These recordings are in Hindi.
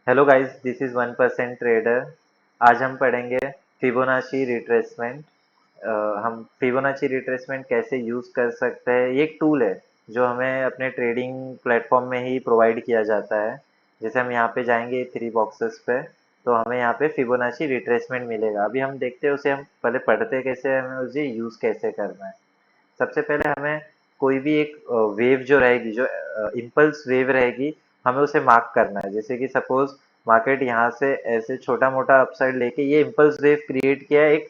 Hello guys, this is 1% trader. आज हम पढ़ेंगे फिबोनाची रिट्रेसमेंट। हम फिबोनाची रिट्रेसमेंट कैसे यूज कर सकते हैं। ये एक टूल है जो हमें अपने ट्रेडिंग प्लेटफॉर्म में ही प्रोवाइड किया जाता है। जैसे हम यहाँ पे जाएंगे थ्री बॉक्सेस पे, तो हमें यहाँ पे फिबोनाची रिट्रेसमेंट मिलेगा। अभी हम देखते हैं उसे, हम पहले पढ़ते कैसे हैं, हमें उसे यूज कैसे करना है। सबसे पहले हमें कोई भी एक वेव जो रहेगी, जो इम्पल्स वेव रहेगी, हमें उसे मार्क करना है। जैसे कि सपोज मार्केट यहाँ से ऐसे छोटा मोटा अपसाइड लेके ये इम्पल्स वेव क्रिएट किया है, एक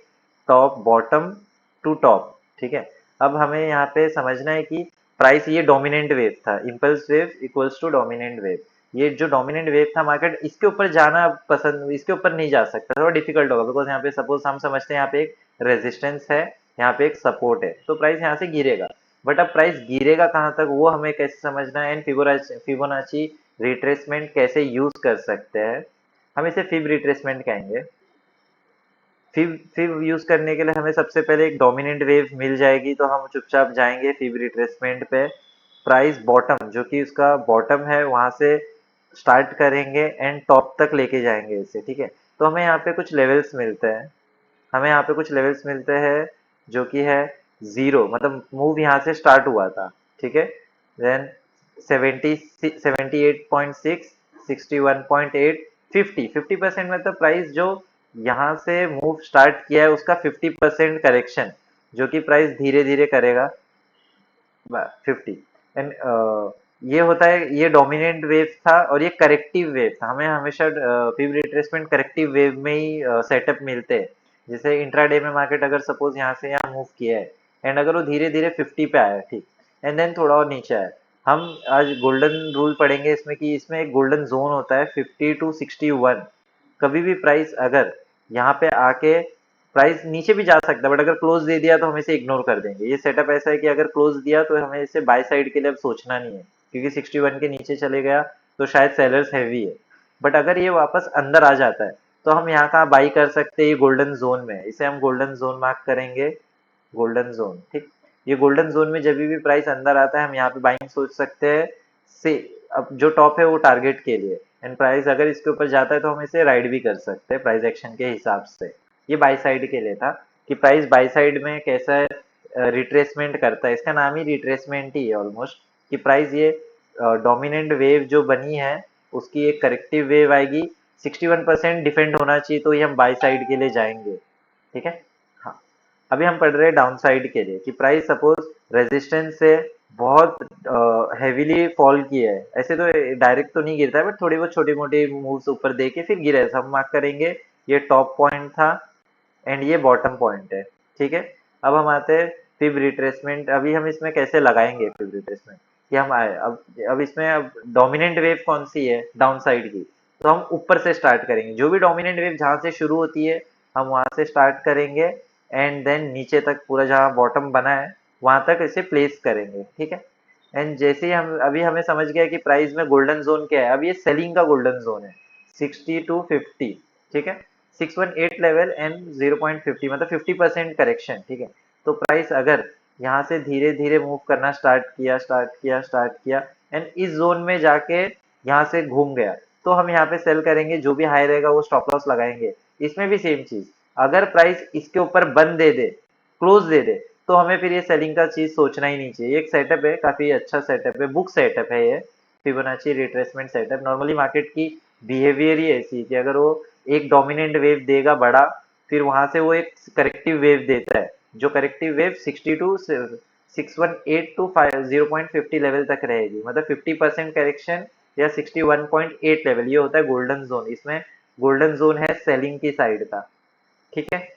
टॉप बॉटम टू टॉप। ठीक है। अब हमें यहाँ पे समझना है कि प्राइस, ये डोमिनेंट वेव था, impulse wave equals to dominant wave. ये जो डोमिनेंट वेव था, मार्केट इसके ऊपर जाना पसंद, इसके ऊपर नहीं जा सकता, थोड़ा डिफिकल्ट होगा। बिकॉज यहाँ पे सपोज हम समझते हैं यहाँ पे एक रेजिस्टेंस है, यहाँ पे एक सपोर्ट है, तो प्राइस यहाँ से गिरेगा। बट अब प्राइस गिरेगा कहाँ तक, वो हमें कैसे समझना है। एंड फिबोनाची रिट्रेसमेंट कैसे यूज कर सकते हैं, हम इसे फिब रिट्रेसमेंट कहेंगे। फिब यूज करने के लिए हमें सबसे पहले एक डोमिनेंट वेव मिल जाएगी, तो हम चुपचाप जाएंगे फिब रिट्रेसमेंट पे। प्राइस बॉटम, जो कि उसका बॉटम है, वहां से स्टार्ट करेंगे एंड टॉप तक लेके जाएंगे इसे। ठीक है। तो हमें यहाँ पे कुछ लेवल्स मिलते हैं, हमें यहाँ पे कुछ लेवल्स मिलते हैं, जो कि है जीरो, मतलब मूव यहाँ से स्टार्ट हुआ था। ठीक है। देन 78.6, 61.8, 50% मतलब प्राइस जो यहाँ से मूव स्टार्ट किया है उसका 50% करेक्शन, जो कि प्राइस धीरे धीरे करेगा 50। एंड ये होता है, ये डोमिनेंट वेव था और ये करेक्टिव वेव था। हमें हमेशा फिब रिट्रेसमेंट करेक्टिव वेव में ही सेटअप मिलते हैं। जैसे इंट्राडे में मार्केट अगर सपोज यहाँ से यहाँ मूव किया है एंड अगर वो धीरे धीरे 50 पे आया, ठीक, एंड देन थोड़ा और नीचे आया, हम आज गोल्डन रूल पढ़ेंगे इसमें कि इसमें एक गोल्डन जोन होता है 50 to 61। कभी भी प्राइस अगर यहाँ पे आके, प्राइस नीचे भी जा सकता है बट अगर क्लोज दे दिया तो हम इसे इग्नोर कर देंगे। ये सेटअप ऐसा है कि अगर क्लोज दिया तो हमें इसे बाय साइड के लिए अब सोचना नहीं है, क्योंकि 61 के नीचे चले गया तो शायद सेलर्स हैवी है। बट अगर ये वापस अंदर आ जाता है तो हम यहाँ कहाँ बाई कर सकते हैं, ये गोल्डन जोन में, इसे हम गोल्डन जोन मार्क करेंगे। गोल्डन जोन, ठीक। ये गोल्डन जोन में जब भी प्राइस अंदर आता है हम यहाँ पे बाइंग सोच सकते हैं। से अब जो टॉप है वो टारगेट के लिए, एंड प्राइस अगर इसके ऊपर जाता है तो हम इसे राइड भी कर सकते हैं प्राइस एक्शन के हिसाब से। ये बाई साइड के लिए था कि प्राइस बाई साइड में कैसा रिट्रेसमेंट करता है। इसका नाम ही रिट्रेसमेंट ही है ऑलमोस्ट, कि प्राइस ये डोमिनेंट वेव जो बनी है उसकी एक करेक्टिव वेव आएगी, 61% डिफेंड होना चाहिए, तो ये हम बाई साइड के लिए जाएंगे। ठीक है। हाँ। अभी हम पढ़ रहे हैं डाउन साइड के लिए, कि प्राइस सपोज रेजिस्टेंस से बहुत हैवीली फॉल किया है। ऐसे तो डायरेक्ट तो नहीं गिरता है, बट थोड़ी बहुत छोटी मोटी मूव्स ऊपर दे के फिर गिरा है, हम मार्क करेंगे ये टॉप पॉइंट था एंड ये बॉटम पॉइंट है। ठीक है। अब हम आते हैं फिब रिट्रेसमेंट। अभी हम इसमें कैसे लगाएंगे फिब रिट्रेसमेंट, कि हम आए अब इसमें, अब डोमिनेंट वेव कौन सी है डाउन साइड की, तो हम ऊपर से स्टार्ट करेंगे। जो भी डोमिनेंट वेव जहां से शुरू होती है हम वहां से स्टार्ट करेंगे एंड देन नीचे तक पूरा जहां बॉटम बना है वहां तक इसे प्लेस करेंगे। ठीक है। एंड जैसे ही हम, अभी हमें समझ गया कि प्राइस में गोल्डन जोन क्या है, अब ये सेलिंग का गोल्डन जोन है 60 to 50। ठीक है। 618 लेवल एंड 0.50 मतलब 50% करेक्शन। ठीक है। तो प्राइस अगर यहाँ से धीरे धीरे मूव करना स्टार्ट किया एंड इस जोन में जाके यहाँ से घूम गया, तो हम यहाँ पे सेल करेंगे। जो भी हाई रहेगा वो स्टॉप लॉस लगाएंगे। इसमें भी सेम चीज, अगर प्राइस इसके ऊपर बंद दे दे, क्लोज दे दे, तो हमें फिर ये सेलिंग का चीज सोचना ही नहीं चाहिए। एक सेटअप है, काफी अच्छा सेटअप है, बुक सेटअप है ये, Fibonacci retracement setup. Normally market की बिहेवियर ही ऐसी है कि अगर वो एक डोमिनेंट वेव देगा बड़ा, फिर वहां से वो एक करेक्टिव वेव देता है, जो करेक्टिव वेव 0.50 लेवल तक रहेगी, मतलब 50% करेक्शन या 61.8 लेवल। ये होता है गोल्डन जोन। इसमें गोल्डन जोन है सेलिंग की साइड का। ठीक है।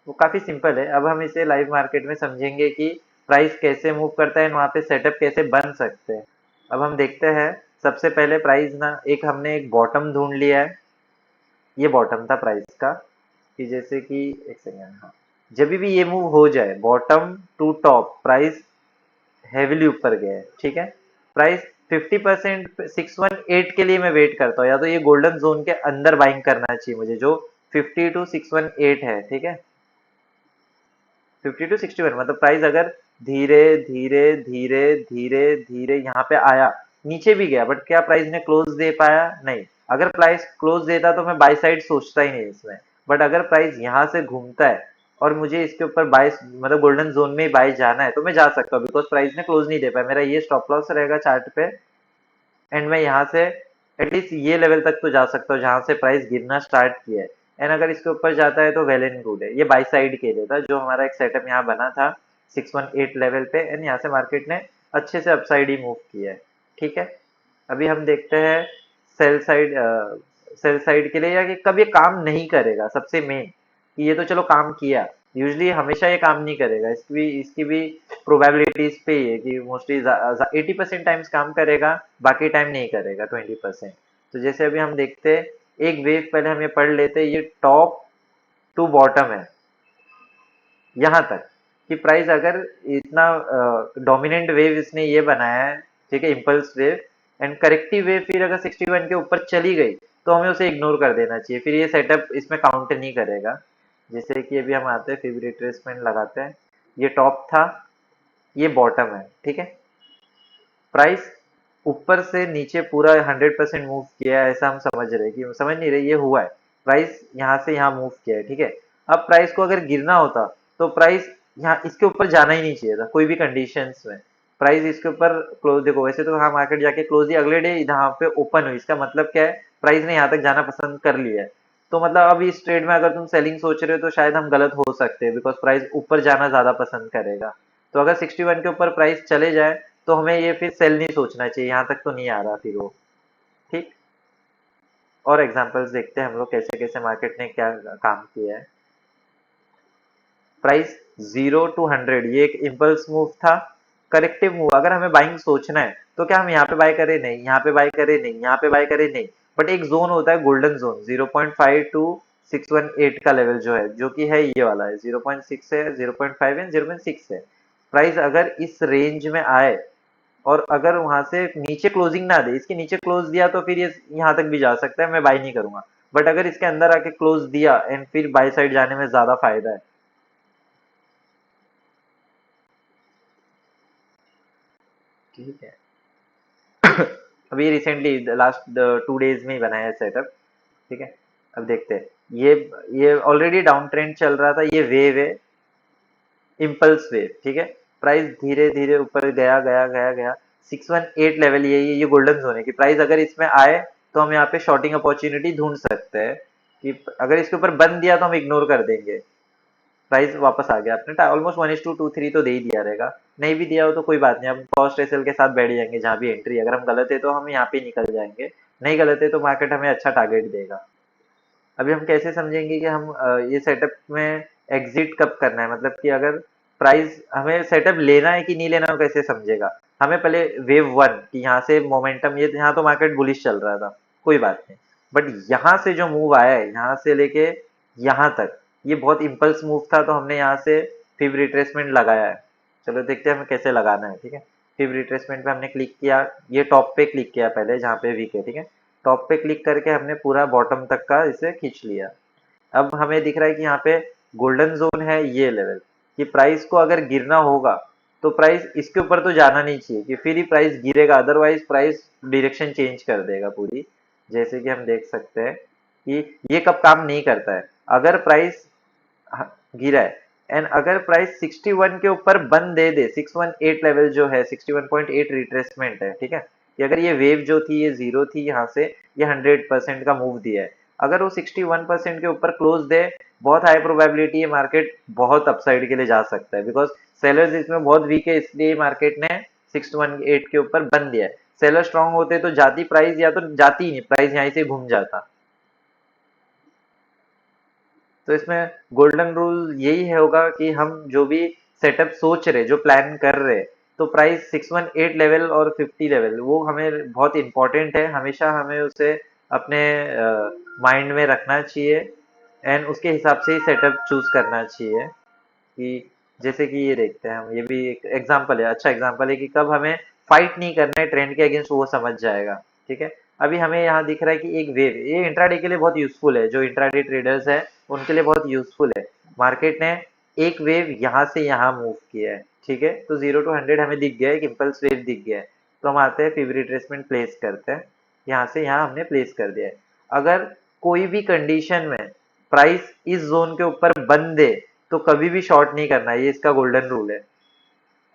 वो काफी सिंपल है। अब हम इसे लाइव मार्केट में समझेंगे कि प्राइस कैसे मूव करता है, वहां पे सेटअप कैसे बन सकते हैं। अब हम देखते हैं। सबसे पहले प्राइस ना, एक हमने एक बॉटम ढूंढ लिया है, ये बॉटम था प्राइस का, कि जैसे कि एक सेकेंड, हाँ, जब भी ये मूव हो जाए bottom to top, price heavily ऊपर गया है। ठीक है। प्राइस 50%, 618 के लिए मैं वेट करता हूँ, या तो ये गोल्डन जोन के अंदर बाइंग करना चाहिए मुझे, जो 50 to 618 है। ठीक है। 50 to 61 मतलब प्राइस अगर धीरे धीरे धीरे धीरे धीरे यहाँ पे आया, नीचे भी गया, बट क्या प्राइस ने क्लोज दे पाया? नहीं। अगर प्राइस क्लोज देता तो मैं बाई साइड सोचता ही नहीं इसमें, बट अगर प्राइस यहाँ से घूमता है और मुझे इसके ऊपर बाय मतलब गोल्डन जोन में बाय जाना है तो मैं जा सकता हूँ, बिकॉज प्राइस ने क्लोज नहीं दे पाया। मेरा ये स्टॉप लॉस रहेगा चार्ट पे, एंड मैं यहाँ से एटलीस्ट ये लेवल तक तो जा सकता हूँ जहाँ से प्राइस गिरना स्टार्ट किया है। एंड अगर इसके ऊपर जाता है तो वेल एंड गुड है। ये बाई साइड के लिए था जो हमारा एक सेटअप यहाँ बना था 618 लेवल पे, एंड यहाँ से मार्केट ने अच्छे से अपसाइड ही मूव किया है। ठीक है, अभी हम देखते हैं सेल साइड, सेल साइड के लिए, या कि कब ये काम नहीं करेगा। सबसे मेन कि ये तो चलो काम किया, यूजली हमेशा ये काम नहीं करेगा, इसकी भी प्रोबेबिलिटीज पे ही है कि मोस्टली 80% टाइम्स काम करेगा, बाकी टाइम नहीं करेगा 20%। तो जैसे अभी हम देखते हैं, एक वेव पहले हम ये पढ़ लेते हैं, ये टॉप टू बॉटम है यहाँ तक, कि प्राइस अगर इतना डोमिनेंट वेव इसने ये बनाया है, ठीक है, impulse wave, and corrective wave फिर अगर 61 के ऊपर चली गई तो हमें उसे इग्नोर कर देना चाहिए, फिर ये सेटअप इसमें काउंट नहीं करेगा। जैसे कि अभी हम आते हैं फिब रिट्रेसमेंट लगाते हैं, ये टॉप था, ये बॉटम है, ठीक है। प्राइस ऊपर से नीचे पूरा 100% मूव किया है, ऐसा हम समझ रहे हैं, कि समझ नहीं रहे, ये हुआ है। प्राइस यहाँ से यहाँ मूव किया है, ठीक है। अब प्राइस को अगर गिरना होता तो प्राइस यहाँ इसके ऊपर जाना ही नहीं चाहिए था कोई भी कंडीशंस में। प्राइस इसके ऊपर क्लोज, देखो वैसे तो हाँ मार्केट जाके क्लोज ही अगले डे यहाँ पे ओपन हुई, इसका मतलब क्या है, प्राइस ने यहाँ तक जाना पसंद कर लिया है। तो मतलब अब इस ट्रेड में अगर तुम सेलिंग सोच रहे हो तो शायद हम गलत हो सकते हैं, बिकॉज प्राइस ऊपर जाना ज्यादा पसंद करेगा। तो अगर 61 के ऊपर प्राइस चले जाए तो हमें ये फिर सेल नहीं सोचना चाहिए, यहाँ तक तो नहीं आ रहा फिर वो। ठीक, और एग्जांपल्स देखते हैं हम लोग कैसे कैसे मार्केट ने क्या काम किया है। प्राइस 0 to 100, ये एक इम्पल्स मूव था, करेक्टिव मूव। अगर हमें बाइंग सोचना है तो क्या हम यहाँ पे बाय करें, नहीं, यहाँ पे बाय करें, नहीं, यहाँ पे बाय करें, नहीं, बट एक जोन होता है गोल्डन जोन 0.5 to 618 का लेवल जो है, जो कि है ये वाला है, 0.6 है, 0.5 है, 0.6 है। प्राइस अगर इस रेंज में आए और अगर वहां से नीचे क्लोजिंग ना दे, इसके नीचे क्लोज दिया तो फिर ये यहाँ तक भी जा सकता है, मैं बाय नहीं करूंगा। बट अगर इसके अंदर आके क्लोज दिया एंड फिर बाय साइड जाने में ज्यादा फायदा है। ठीक है, अभी रिसेंटली लास्ट 2 डेज में ही बनाया है सेटअप, ठीक है। अब देखते हैं, ये ऑलरेडी डाउन ट्रेंड चल रहा था, ये वेव है, इम्पल्स वेव, ठीक है। प्राइस धीरे धीरे ऊपर गया गया गया गया, 618 लेवल, ये गोल्डन जोन है कि प्राइस अगर इसमें आए तो हम यहाँ पे शॉर्टिंग अपॉर्चुनिटी ढूंढ सकते हैं, कि अगर इसके ऊपर बंद दिया तो हम इग्नोर कर देंगे। प्राइस वापस आ गया, आपने ऑलमोस्ट 1:23 तो दे ही दिया रहेगा, नहीं भी दिया हो तो कोई बात नहीं, हम कॉस्ट एसएल के साथ बैठ जाएंगे जहाँ भी एंट्री। अगर हम गलत है तो हम यहाँ पे निकल जाएंगे, नहीं गलत है तो मार्केट हमें अच्छा टारगेट देगा। अभी हम कैसे समझेंगे कि हम ये सेटअप में एग्जिट कब करना है, मतलब कि अगर प्राइस हमें सेटअप लेना है कि नहीं लेना, वो कैसे समझेगा। हमें पहले वेव वन कि यहाँ से मोमेंटम, ये यहाँ तो मार्केट बुलिश चल रहा था, कोई बात नहीं, बट यहाँ से जो मूव आया है, यहाँ से लेके यहाँ तक, ये बहुत इम्पल्स मूव था, तो हमने यहाँ से फिब रिट्रेसमेंट लगाया है। चलो देखते हैं हमें कैसे लगाना है, ठीक है। फिब रिट्रेसमेंट पे हमने क्लिक किया, ये टॉप पे क्लिक किया पहले जहाँ पे वीक है, ठीक है। टॉप पे क्लिक करके हमने पूरा बॉटम तक का इसे खींच लिया। अब हमें दिख रहा है कि यहाँ पे गोल्डन जोन है, ये लेवल, कि प्राइस को अगर गिरना होगा तो प्राइस इसके ऊपर तो जाना नहीं चाहिए, कि फिर ही प्राइस गिरेगा, अदरवाइज प्राइस डायरेक्शन चेंज कर देगा पूरी। जैसे कि हम देख सकते हैं कि ये कब काम नहीं करता है, अगर प्राइस गिरा है एंड अगर प्राइस 61 के ऊपर बंद दे दे, 618 लेवल जो है, 61.8 रिट्रेसमेंट है, ठीक है, कि अगर ये वेव जो थी ये जीरो थी, यहाँ से ये 100% का मूव दिया है, अगर वो 61% के ऊपर क्लोज दे, बहुत हाई प्रोबेबिलिटी है मार्केट बहुत अपसाइड के लिए जा सकता है, बिकॉज सेलर्स इसमें बहुत वीक है, इसलिए मार्केट ने 618 के ऊपर बंद दिया है। सेलर स्ट्रांग होते तो जाती प्राइस, या तो जाती ही नहीं, प्राइस यहीं से घूम जाता। तो इसमें गोल्डन रूल यही है होगा कि हम जो भी सेटअप सोच रहे, जो प्लान कर रहे, तो प्राइस 618 लेवल और 50 लेवल वो हमें बहुत इंपॉर्टेंट है, हमेशा हमें उसे अपने माइंड में रखना चाहिए, एंड उसके हिसाब से ही सेटअप चूज करना चाहिए। कि जैसे कि ये देखते हैं हम, ये भी एक एग्जांपल है, अच्छा एग्जांपल है कि कब हमें फाइट नहीं करना है ट्रेंड के अगेंस्ट, वो समझ जाएगा, ठीक है। अभी हमें यहाँ दिख रहा है कि एक वेव, ये इंट्राडे के लिए बहुत यूजफुल है, जो इंट्राडे ट्रेडर्स है उनके लिए बहुत यूजफुल है। मार्केट ने एक वेव यहाँ से यहाँ मूव किया है, ठीक है, तो 0 to 100 हमें दिख गया है, एक इम्पल्स वेव दिख गया है। तो हम आते हैं फिब रिट्रेसमेंट प्लेस करते हैं, यहाँ से यहाँ हमने प्लेस कर दिया है। अगर कोई भी कंडीशन में प्राइस इस जोन के ऊपर बंद दे तो कभी भी शॉर्ट नहीं करना है, ये इसका गोल्डन रूल है।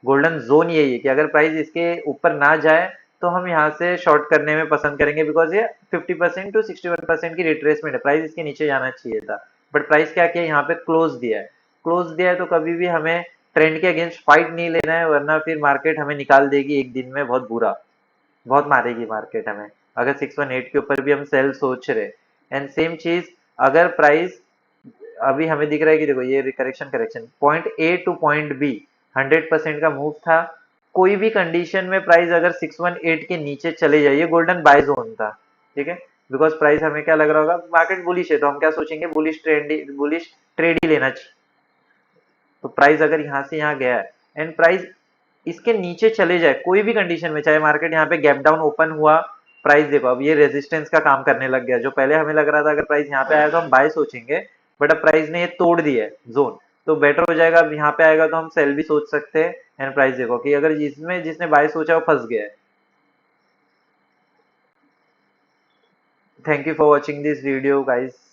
गोल्डन जोन यही है कि अगर प्राइस इसके ऊपर ना जाए तो हम यहाँ से शॉर्ट करने में पसंद करेंगे, बिकॉज ये 50% टू 61% की रिट्रेसमेंट है, प्राइस इसके नीचे जाना चाहिए था, बट प्राइस क्या किया, यहाँ पे क्लोज दिया है। क्लोज दिया है तो कभी भी हमें ट्रेंड के अगेंस्ट फाइट नहीं लेना है, वरना फिर मार्केट हमें निकाल देगी एक दिन में, बहुत बुरा, बहुत मारेगी मार्केट हमें, अगर 618 के ऊपर भी हम सेल सोच रहे। एंड सेम चीज, अगर प्राइस अभी हमें दिख रहा है कि देखो ये correction correction point A to point B 100% का मूव था। कोई भी कंडीशन में प्राइस अगर 618 के नीचे चले जाइए, गोल्डन बाय जोन था, ठीक है, बिकॉज प्राइस हमें क्या लग रहा होगा, मार्केट बुलिश है तो हम क्या सोचेंगे, बुलिश ट्रेड ही लेना चाहिए। तो प्राइस अगर यहाँ से यहाँ गया है एंड प्राइस इसके नीचे चले जाए कोई भी कंडीशन में, चाहे मार्केट यहाँ पे गैप डाउन ओपन हुआ, प्राइस देखो अब ये रेजिस्टेंस का काम करने लग गया, जो पहले हमें लग रहा था अगर प्राइस यहाँ पे आया तो हम बाय सोचेंगे, बट अब प्राइस ने ये तोड़ दिया है जोन, तो बेटर हो जाएगा, अब यहाँ पे आएगा तो हम सेल भी सोच सकते हैं। एंड प्राइस देखो कि अगर जिसमें जिसने बाय सोचा वो फंस गया है। Thank you for watching this video guys.